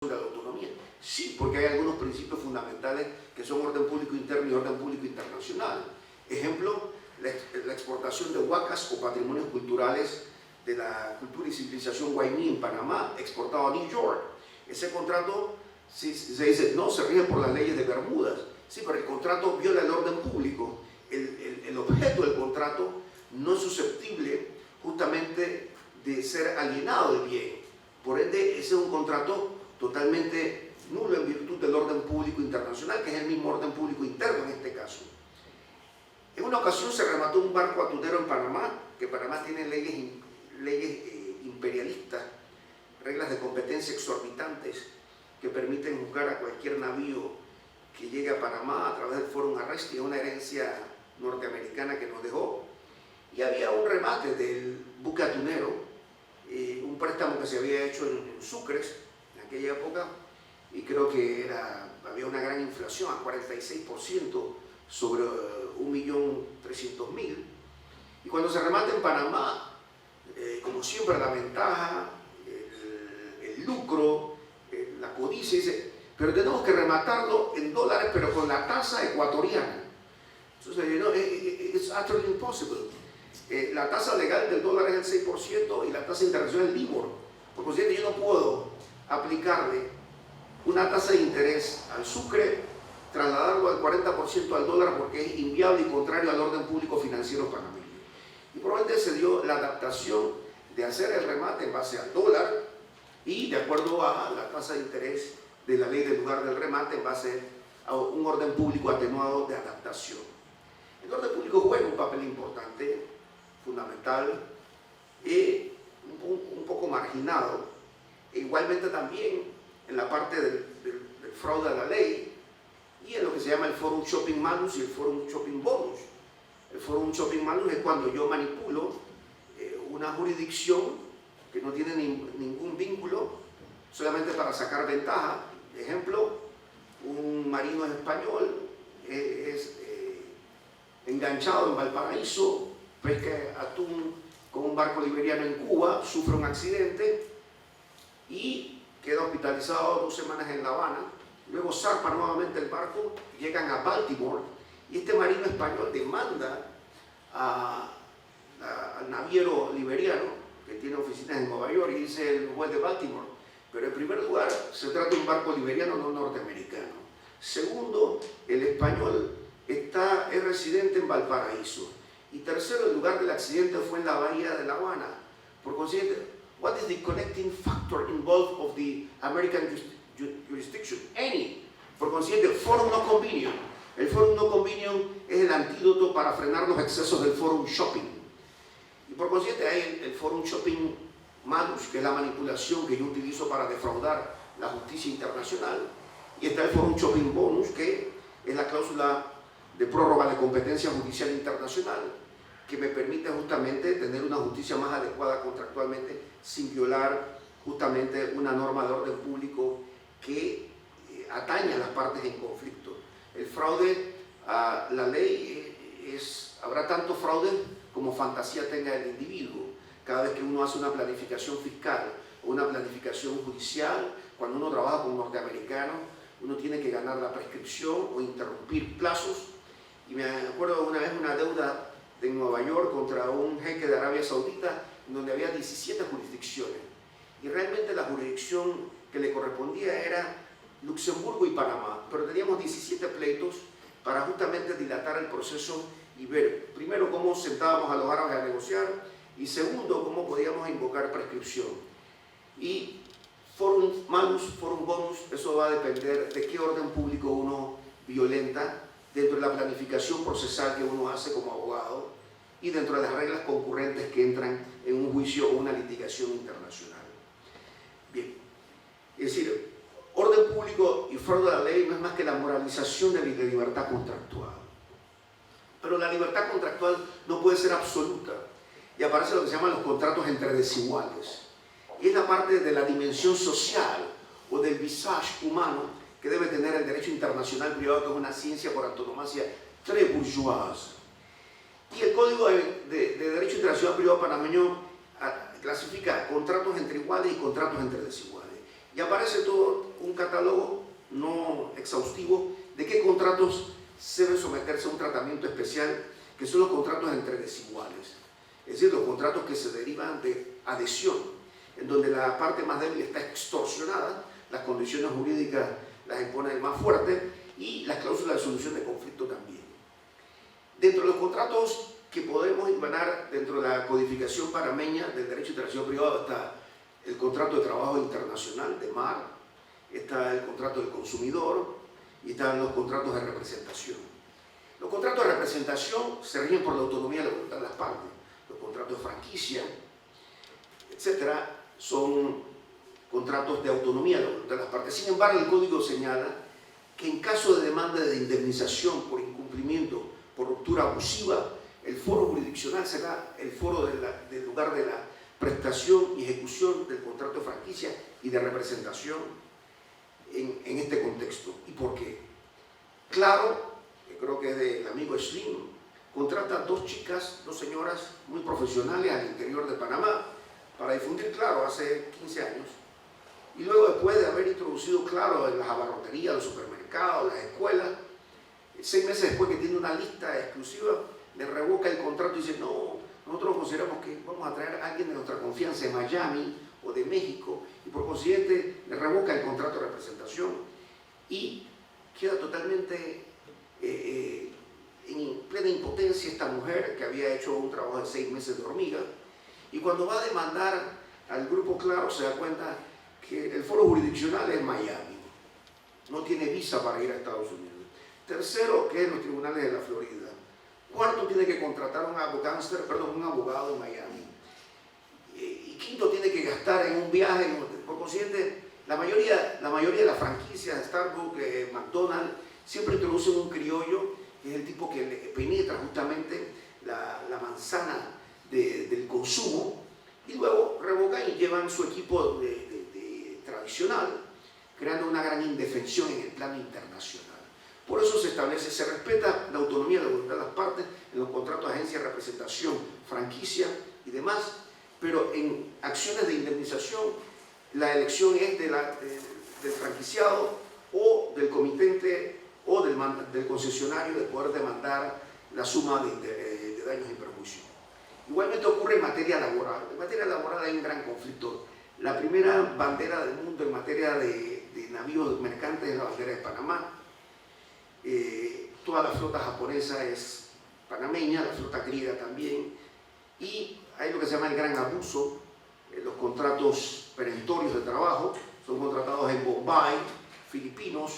de la autonomía. Sí, porque hay algunos principios fundamentales que son orden público interno y orden público internacional. Ejemplo, la exportación de huacas o patrimonios culturales de la cultura y civilización guainí en Panamá, exportado a New York. Ese contrato se dice, no, se rige por las leyes de Bermudas. Sí, pero el contrato viola el orden público. El objeto del contrato no es susceptible justamente de ser alienado del bien. Por ende, ese es un contrato totalmente nulo en virtud del orden público internacional, que es el mismo orden público interno en este caso. En una ocasión se remató un barco atunero en Panamá, que Panamá tiene leyes imperialistas, reglas de competencia exorbitantes que permiten juzgar a cualquier navío que llegue a Panamá a través del Forum Arrest, y una herencia norteamericana que nos dejó. Y había un remate del buque atunero, un préstamo que se había hecho en Sucres en aquella época, y creo que había una gran inflación, a 46% sobre 1.300.000. Y cuando se remata en Panamá, como siempre, la ventaja, el lucro, la codicia, dice, pero tenemos que rematarlo en dólares, pero con la tasa ecuatoriana. Entonces, no, it's utterly impossible. La tasa legal del dólar es el 6% y la tasa internacional es el LIBOR. Por consiguiente, yo no puedo aplicarle una tasa de interés al sucre, trasladarlo al 40% al dólar, porque es inviable y contrario al orden público financiero panameño. Y probablemente se dio la adaptación de hacer el remate en base al dólar y de acuerdo a la tasa de interés de la ley del lugar del remate en base a un orden público atenuado de adaptación. El orden público juega un papel importante, fundamental, un poco marginado, e igualmente también en la parte del fraude a la ley y en lo que se llama el Forum Shopping Malus y el Forum Shopping Bonus. El Forum Shopping Malus es cuando yo manipulo una jurisdicción que no tiene ningún vínculo solamente para sacar ventaja. Ejemplo, un marino español es enganchado en Valparaíso, pesca atún con un barco liberiano en Cuba, sufre un accidente y queda hospitalizado 2 semanas en La Habana. Luego zarpa nuevamente el barco, llegan a Baltimore y este marino español demanda al naviero liberiano que tiene oficinas en Nueva York, y dice el juez de Baltimore, pero en primer lugar se trata de un barco liberiano, no norteamericano. Segundo, el español es residente en Valparaíso. Y tercero, el lugar del accidente fue en la bahía de La Habana. Por consiguiente, what is the connecting factor involved of the American jurisdiction? Any. Por consiguiente, forum no convenium. El forum no convenium es el antídoto para frenar los excesos del forum shopping. Y por consiguiente hay el forum shopping malus, que es la manipulación que yo utilizo para defraudar la justicia internacional. Y está el forum shopping bonus, que es la cláusula de prórroga de competencia judicial internacional, que me permite justamente tener una justicia más adecuada contractualmente sin violar justamente una norma de orden público que atañe a las partes en conflicto. El fraude a la ley habrá tanto fraude como fantasía tenga el individuo. Cada vez que uno hace una planificación fiscal o una planificación judicial, cuando uno trabaja con norteamericanos, uno tiene que ganar la prescripción o interrumpir plazos. Y me acuerdo una vez una deuda de Nueva York contra un jeque de Arabia Saudita, donde había 17 jurisdicciones. Y realmente la jurisdicción que le correspondía era Luxemburgo y Panamá, pero teníamos 17 pleitos para justamente dilatar el proceso y ver, primero, cómo sentábamos a los árabes a negociar, y segundo, cómo podíamos invocar prescripción. Y forum malus, forum bonus, eso va a depender de qué orden público uno violenta dentro de la planificación procesal que uno hace como abogado y dentro de las reglas concurrentes que entran en un juicio o una litigación internacional. Bien, es decir, orden público y fraude a la ley no es más que la moralización de la libertad contractual. Pero la libertad contractual no puede ser absoluta, y aparece lo que se llaman los contratos entre desiguales. Y es la parte de la dimensión social o del visage humano que debe tener el derecho internacional privado, que es una ciencia por antonomasia très bourgeoise. Y el Código de Derecho Internacional Privado panameño clasifica contratos entre iguales y contratos entre desiguales. Y aparece todo catálogo no exhaustivo de qué contratos deben someterse a un tratamiento especial, que son los contratos entre desiguales. Es decir, los contratos que se derivan de adhesión, en donde la parte más débil está extorsionada, las condiciones jurídicas las impone el más fuerte y las cláusulas de solución de conflicto también. Dentro de los contratos que podemos emanar dentro de la codificación panameña del derecho internacional privado está el contrato de trabajo internacional de mar, está el contrato del consumidor y están los contratos de representación. Los contratos de representación se rigen por la autonomía de la voluntad de las partes. Los contratos de franquicia, etcétera, son contratos de autonomía de la voluntad de las partes. Sin embargo, el Código señala que en caso de demanda de indemnización por incumplimiento, por ruptura abusiva, el foro jurisdiccional será el foro del lugar de la prestación y ejecución del contrato de franquicia y de representación en este contexto. ¿Y por qué? Claro, que creo que es del amigo Slim, contrata a dos chicas, dos señoras muy profesionales al interior de Panamá para difundir Claro hace 15 años. Y luego, después de haber introducido Claro en las abarroterías, los supermercados, las escuelas, 6 meses después que tiene una lista exclusiva, le revoca el contrato y dice: no, nosotros consideramos que vamos a traer a alguien de nuestra confianza de Miami o de México, y por consiguiente le revoca el contrato de representación y queda totalmente en plena impotencia esta mujer que había hecho un trabajo de 6 meses de hormiga, y cuando va a demandar al grupo Claro se da cuenta que el foro jurisdiccional es Miami, no tiene visa para ir a Estados Unidos. Tercero, que es los tribunales de la Florida. Cuarto, tiene que contratar un abogado en Miami. Y quinto, tiene que gastar en un viaje. Por consiguiente, la mayoría de las franquicias, Starbucks, McDonald's, siempre introducen un criollo, que es el tipo que le penetra justamente la manzana del consumo, y luego revocan y llevan su equipo tradicional, creando una gran indefensión en el plano internacional. Por eso se respeta la autonomía de la voluntad de las partes en los contratos de agencia de representación, franquicia y demás, pero en acciones de indemnización la elección es del franquiciado o del comitente o del concesionario de poder demandar la suma de daños y perjuicios. Igualmente ocurre en materia laboral. En materia laboral hay un gran conflicto. La primera bandera del mundo en materia de navíos mercantes es la bandera de Panamá. Toda la flota japonesa es panameña, la flota griega también, y hay lo que se llama el gran abuso. Los contratos perentorios de trabajo son contratados en Bombay, filipinos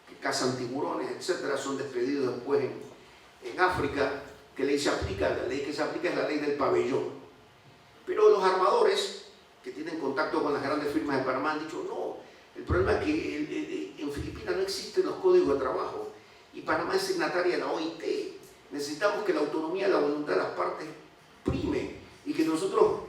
que cazan tiburones, etcétera, son despedidos después en África. ¿Qué ley se aplica? La ley que se aplica es la ley del pabellón. Pero los armadores que tienen contacto con las grandes firmas de Panamá han dicho: no, el problema es que en Filipinas no existen los códigos de trabajo y Panamá es signataria de la OIT. Necesitamos que la autonomía y la voluntad de las partes prime y que nosotros,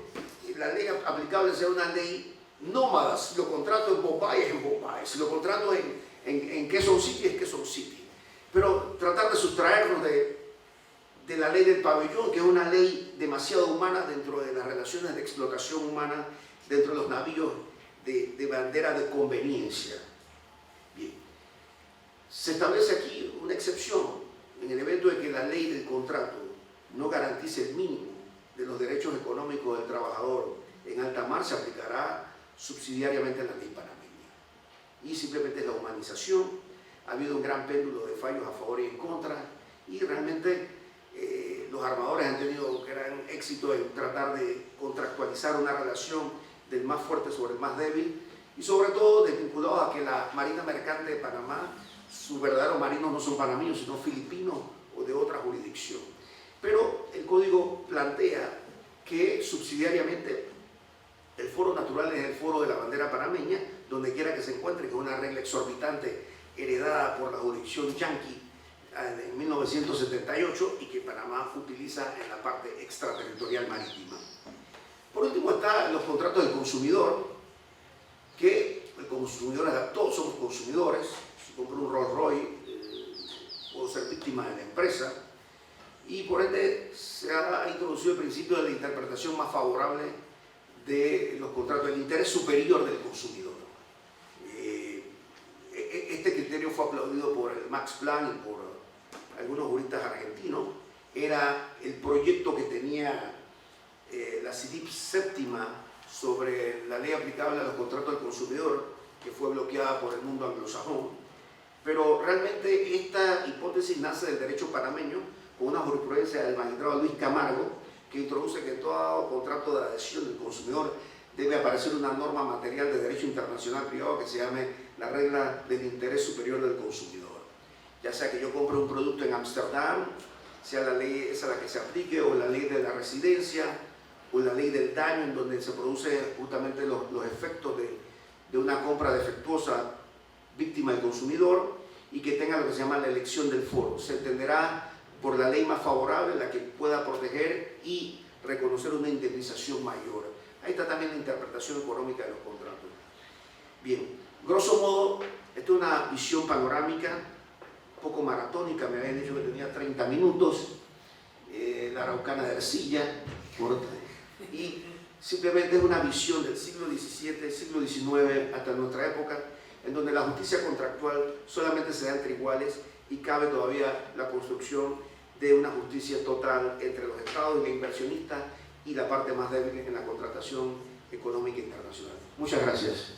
la ley aplicable sea una ley nómada. Si lo contrato en Bombay es en Bombay, si lo contrato en Quezon City es Quezon City. Pero tratar de sustraernos de la ley del pabellón, que es una ley demasiado humana dentro de las relaciones de explotación humana, dentro de los navíos de bandera de conveniencia. Bien. Se establece aquí una excepción en el evento de que la ley del contrato no garantice el mínimo de los derechos económicos del trabajador en alta mar. Se aplicará subsidiariamente la ley panameña. Y simplemente es la humanización. Ha habido un gran péndulo de fallos a favor y en contra, y realmente los armadores han tenido gran éxito en tratar de contractualizar una relación del más fuerte sobre el más débil, y sobre todo desvinculados a que la Marina Mercante de Panamá, sus verdaderos marinos no son panameños, sino filipinos o de otra jurisdicción. Pero el Código plantea que subsidiariamente el foro natural es el foro de la bandera panameña, donde quiera que se encuentre, que es una regla exorbitante heredada por la jurisdicción yanqui en 1978 y que Panamá utiliza en la parte extraterritorial marítima. Por último están los contratos del consumidor, que el consumidor, todos somos consumidores. Si compro un Rolls Royce, puedo ser víctima de la empresa, y por ende se ha introducido el principio de la interpretación más favorable de los contratos, del interés superior del consumidor. el Max Planck y por algunos juristas argentinos, era el proyecto que tenía la CIDIP séptima sobre la ley aplicable a los contratos del consumidor, que fue bloqueada por el mundo anglosajón. Pero realmente esta hipótesis nace del derecho panameño, con una jurisprudencia del magistrado Luis Camargo, que introduce que en todo contrato de adhesión del consumidor debe aparecer una norma material de derecho internacional privado que se llame la regla del interés superior del consumidor. Ya sea que yo compre un producto en Ámsterdam, sea la ley esa la que se aplique, o la ley de la residencia, o la ley del daño, en donde se producen justamente los efectos de una compra defectuosa víctima del consumidor, y que tenga lo que se llama la elección del foro. Se entenderá por la ley más favorable, la que pueda proteger y reconocer una indemnización mayor. Ahí está también la interpretación económica de los contratos. Bien, grosso modo, esta es una visión panorámica, poco maratónica, me habían dicho que tenía 30 minutos, la Araucana de Arcilla, corta, y simplemente es una visión del siglo XVII, siglo XIX hasta nuestra época, en donde la justicia contractual solamente se da entre iguales y cabe todavía la construcción de una justicia total entre los estados y la inversionista y la parte más débil en la contratación económica internacional. Muchas gracias.